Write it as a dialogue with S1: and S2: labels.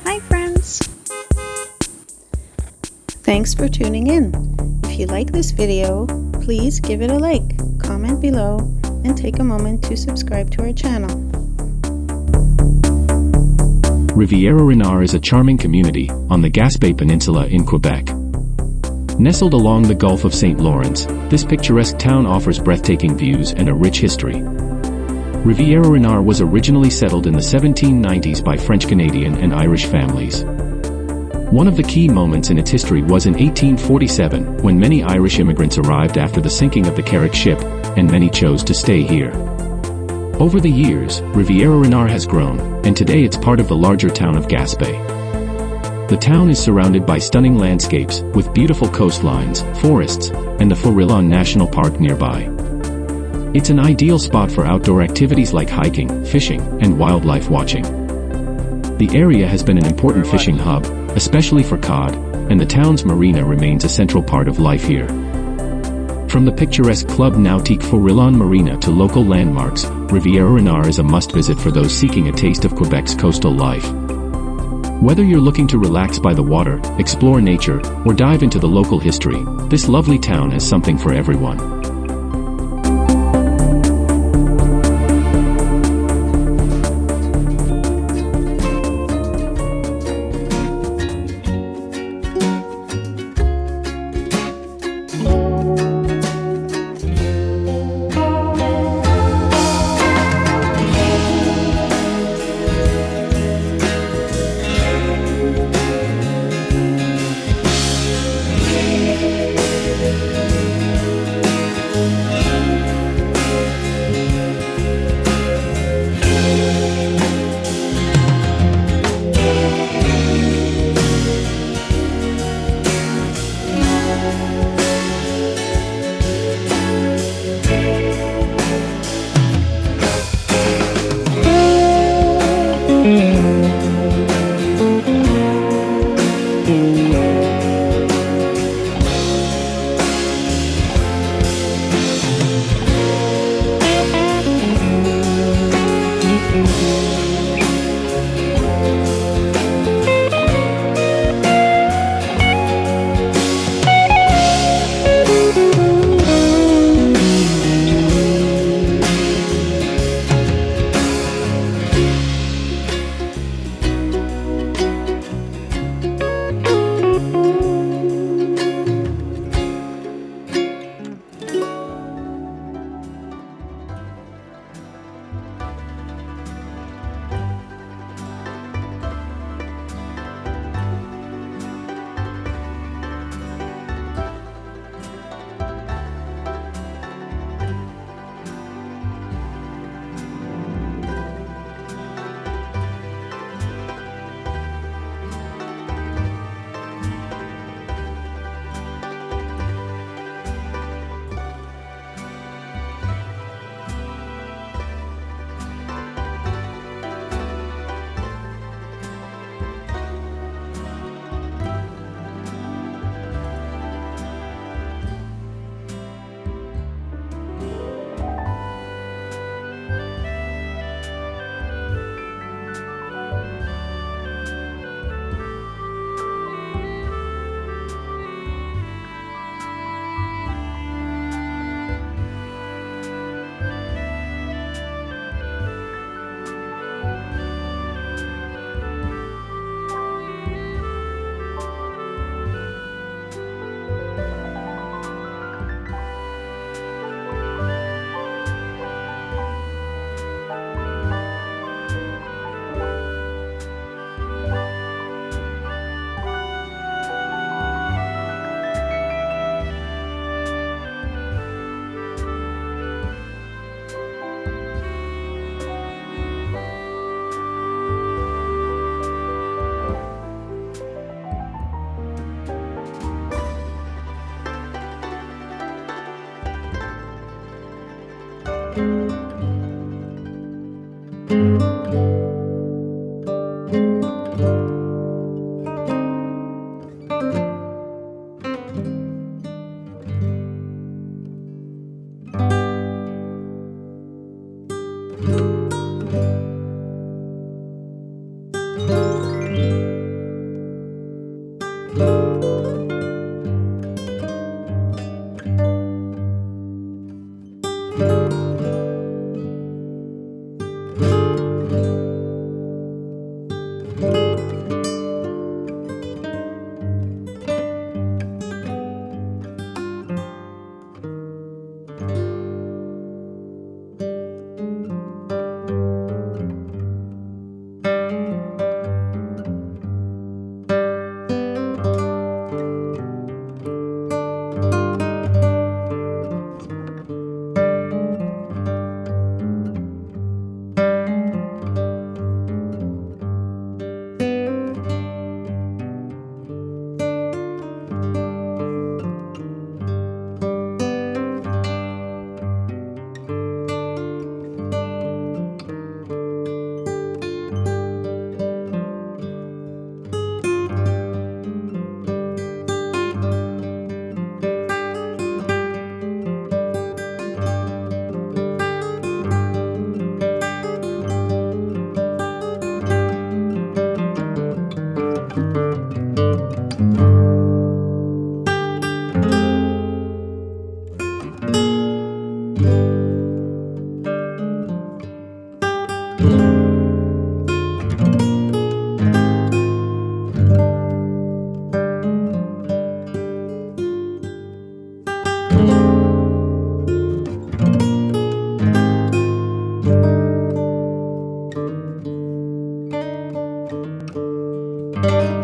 S1: Hi friends! Thanks for tuning in. If you like this video, please give it a like, comment below, and take a moment to subscribe to our channel.
S2: Riviere-au-Renard is a charming community on the Gaspé Peninsula in Quebec. Nestled along the Gulf of St. Lawrence, this picturesque town offers breathtaking views and a rich history. Rivière-au-Renard was originally settled in the 1790s by French-Canadian and Irish families. One of the key moments in its history was in 1847, when many Irish immigrants arrived after the sinking of the Quebec ship, and many chose to stay here. Over the years, Rivière-au-Renard has grown, and today it's part of the larger town of Gaspé. The town is surrounded by stunning landscapes, with beautiful coastlines, forests, and the Rivière-au-Renard National Park nearby. It's an ideal spot for outdoor activities like hiking, fishing, and wildlife watching. The area has been an important fishing hub, especially for cod, and the town's marina remains a central part of life here. From the picturesque Club Nautique Rivière-au-Renard Marina to local landmarks, Rivière-au-Renard is a must-visit for those seeking a taste of Quebec's coastal life. Whether you're looking to relax by the water, explore nature, or dive into the local history, this lovely town has something for everyone.
S1: Bye.